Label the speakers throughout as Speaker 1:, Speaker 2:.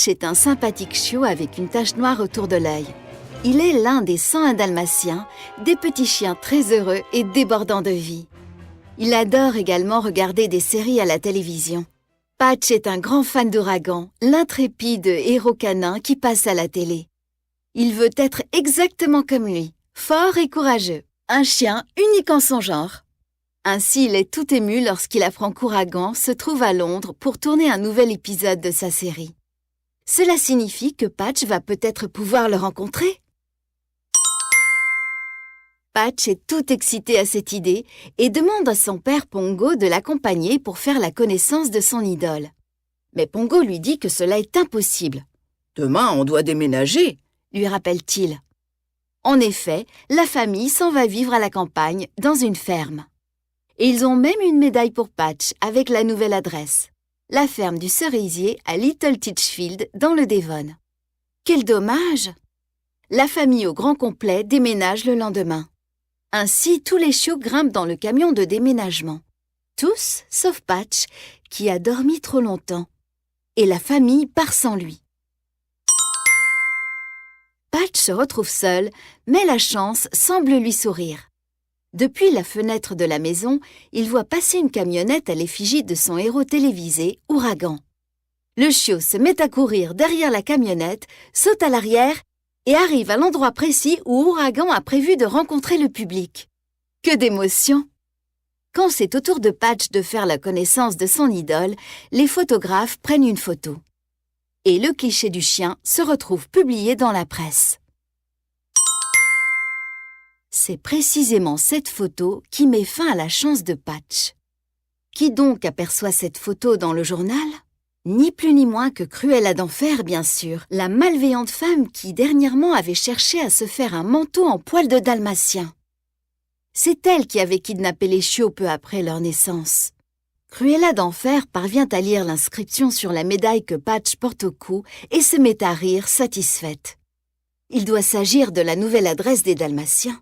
Speaker 1: Patch est un sympathique chiot avec une tache noire autour de l'œil. Il est l'un des 101 dalmatiens, des petits chiens très heureux et débordants de vie. Il adore également regarder des séries à la télévision. Patch est un grand fan d'Ouragan, l'intrépide héros canin qui passe à la télé. Il veut être exactement comme lui, fort et courageux, un chien unique en son genre. Ainsi, il est tout ému lorsqu'il apprend qu'Ouragan se trouve à Londres pour tourner un nouvel épisode de sa série. Cela signifie que Patch va peut-être pouvoir le rencontrer. Patch est tout excité à cette idée et demande à son père Pongo de l'accompagner pour faire la connaissance de son idole. Mais Pongo lui dit que cela est impossible.
Speaker 2: « Demain, on doit déménager »,
Speaker 1: lui rappelle-t-il. En effet, la famille s'en va vivre à la campagne, dans une ferme. Et ils ont même une médaille pour Patch avec la nouvelle adresse. La ferme du cerisier à Little Titchfield dans le Devon. Quel dommage! La famille au grand complet déménage le lendemain. Ainsi, tous les chiots grimpent dans le camion de déménagement. Tous, sauf Patch, qui a dormi trop longtemps. Et la famille part sans lui. Patch se retrouve seul, mais la chance semble lui sourire. Depuis la fenêtre de la maison, il voit passer une camionnette à l'effigie de son héros télévisé, Ouragan. Le chiot se met à courir derrière la camionnette, saute à l'arrière et arrive à l'endroit précis où Ouragan a prévu de rencontrer le public. Que d'émotion! Quand c'est au tour de Patch de faire la connaissance de son idole, les photographes prennent une photo. Et le cliché du chien se retrouve publié dans la presse. C'est précisément cette photo qui met fin à la chance de Patch. Qui donc aperçoit cette photo dans le journal? Ni plus ni moins que Cruella d'Enfer, bien sûr, la malveillante femme qui dernièrement avait cherché à se faire un manteau en poil de dalmatien. C'est elle qui avait kidnappé les chiots peu après leur naissance. Cruella d'Enfer parvient à lire l'inscription sur la médaille que Patch porte au cou et se met à rire, satisfaite. Il doit s'agir de la nouvelle adresse des Dalmatiens.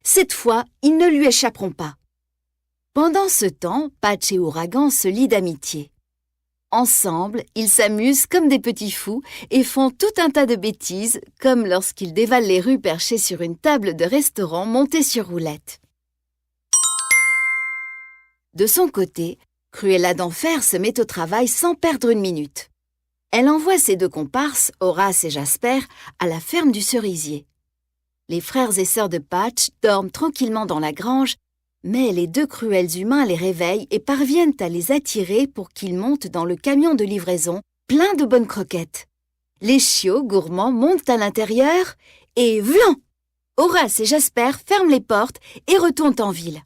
Speaker 1: Cette fois, ils ne lui échapperont pas. Pendant ce temps, Patch et Ouragan se lient d'amitié. Ensemble, ils s'amusent comme des petits fous et font tout un tas de bêtises, comme lorsqu'ils dévalent les rues perchées sur une table de restaurant montée sur roulette. De son côté, Cruella d'Enfer se met au travail sans perdre une minute. Elle envoie ses deux comparses, Horace et Jasper, à la ferme du cerisier. Les frères et sœurs de Patch dorment tranquillement dans la grange, mais les deux cruels humains les réveillent et parviennent à les attirer pour qu'ils montent dans le camion de livraison plein de bonnes croquettes. Les chiots gourmands montent à l'intérieur et vlan! Horace et Jasper ferment les portes et retournent en ville.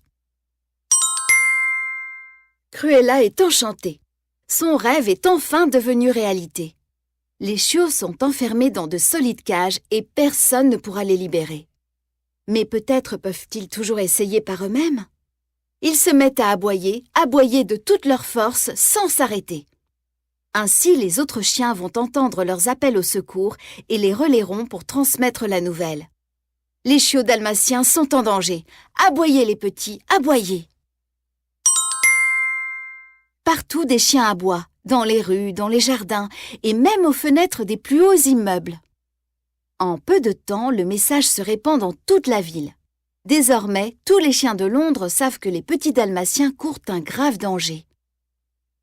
Speaker 1: Cruella est enchantée. Son rêve est enfin devenu réalité. Les chiots sont enfermés dans de solides cages et personne ne pourra les libérer. Mais peut-être peuvent-ils toujours essayer par eux-mêmes? Ils se mettent à aboyer de toute leur force sans s'arrêter. Ainsi, les autres chiens vont entendre leurs appels au secours et les relayeront pour transmettre la nouvelle. Les chiots dalmatiens sont en danger. Aboyez les petits, aboyez! Partout des chiens aboient, dans les rues, dans les jardins et même aux fenêtres des plus hauts immeubles. En peu de temps, le message se répand dans toute la ville. Désormais, tous les chiens de Londres savent que les petits dalmatiens courent un grave danger.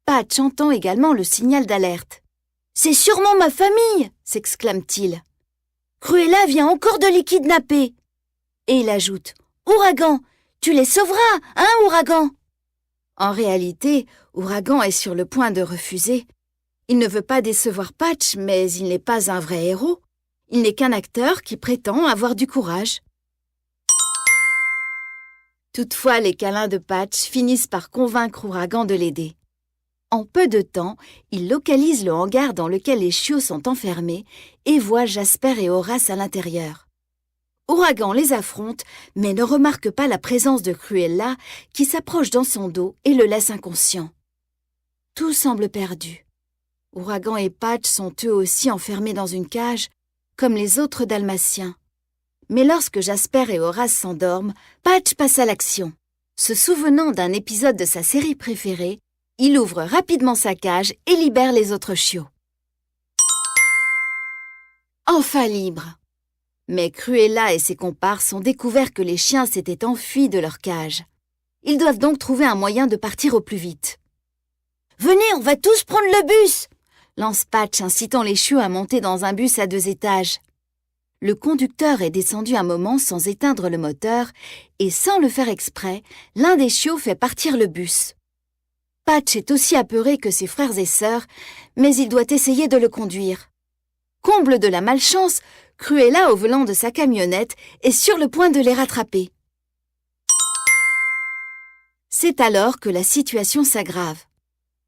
Speaker 1: Patch entend également le signal d'alerte. « C'est sûrement ma famille !» s'exclame-t-il. « Cruella vient encore de les kidnapper !» Et il ajoute « Ouragan, tu les sauveras, hein, Ouragan ?» En réalité, Ouragan est sur le point de refuser. Il ne veut pas décevoir Patch, mais il n'est pas un vrai héros. Il n'est qu'un acteur qui prétend avoir du courage. Toutefois, les câlins de Patch finissent par convaincre Ouragan de l'aider. En peu de temps, il localise le hangar dans lequel les chiots sont enfermés et voit Jasper et Horace à l'intérieur. Ouragan les affronte, mais ne remarque pas la présence de Cruella qui s'approche dans son dos et le laisse inconscient. Tout semble perdu. Ouragan et Patch sont eux aussi enfermés dans une cage, comme les autres dalmatiens. Mais lorsque Jasper et Horace s'endorment, Patch passe à l'action. Se souvenant d'un épisode de sa série préférée, il ouvre rapidement sa cage et libère les autres chiots. enfin libres. Mais Cruella et ses comparses ont découvert que les chiens s'étaient enfuis de leur cage. Ils doivent donc trouver un moyen de partir au plus vite. « Venez, on va tous prendre le bus !» lance Patch, incitant les chiots à monter dans un bus à 2 étages. Le conducteur est descendu un moment sans éteindre le moteur et sans le faire exprès, l'un des chiots fait partir le bus. Patch est aussi apeuré que ses frères et sœurs, mais il doit essayer de le conduire. Comble de la malchance, Cruella au volant de sa camionnette est sur le point de les rattraper. C'est alors que la situation s'aggrave.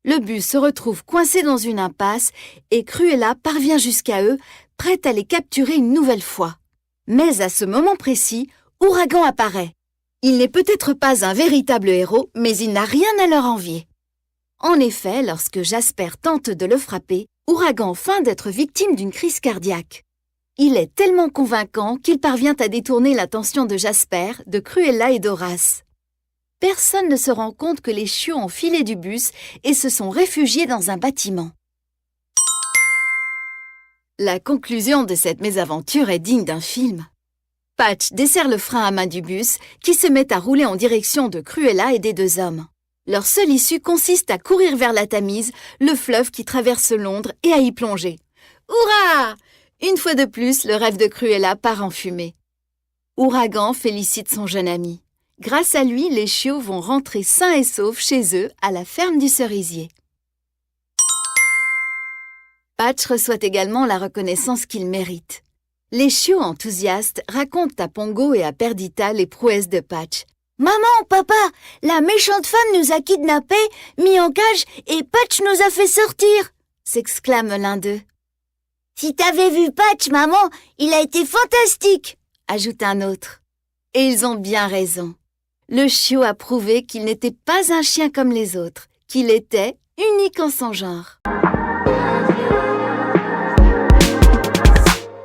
Speaker 1: Le bus se retrouve coincé dans une impasse et Cruella parvient jusqu'à eux, prête à les capturer une nouvelle fois. Mais à ce moment précis, Ouragan apparaît. Il n'est peut-être pas un véritable héros, mais il n'a rien à leur envier. En effet, lorsque Jasper tente de le frapper, Ouragan feint d'être victime d'une crise cardiaque. Il est tellement convaincant qu'il parvient à détourner l'attention de Jasper, de Cruella et d'Horace. Personne ne se rend compte que les chiots ont filé du bus et se sont réfugiés dans un bâtiment. La conclusion de cette mésaventure est digne d'un film. Patch desserre le frein à main du bus qui se met à rouler en direction de Cruella et des 2 hommes. Leur seule issue consiste à courir vers la Tamise, le fleuve qui traverse Londres, et à y plonger. Hurrah! Une fois de plus, le rêve de Cruella part en fumée. Ouragan félicite son jeune ami. Grâce à lui, les chiots vont rentrer sains et saufs chez eux à la ferme du cerisier. Patch reçoit également la reconnaissance qu'il mérite. Les chiots enthousiastes racontent à Pongo et à Perdita les prouesses de Patch. « Maman, papa, la méchante femme nous a kidnappés, mis en cage et Patch nous a fait sortir !» s'exclame l'un d'eux. « Si t'avais vu Patch, maman, il a été fantastique !» ajoute un autre. Et ils ont bien raison. Le chiot a prouvé qu'il n'était pas un chien comme les autres, qu'il était unique en son genre.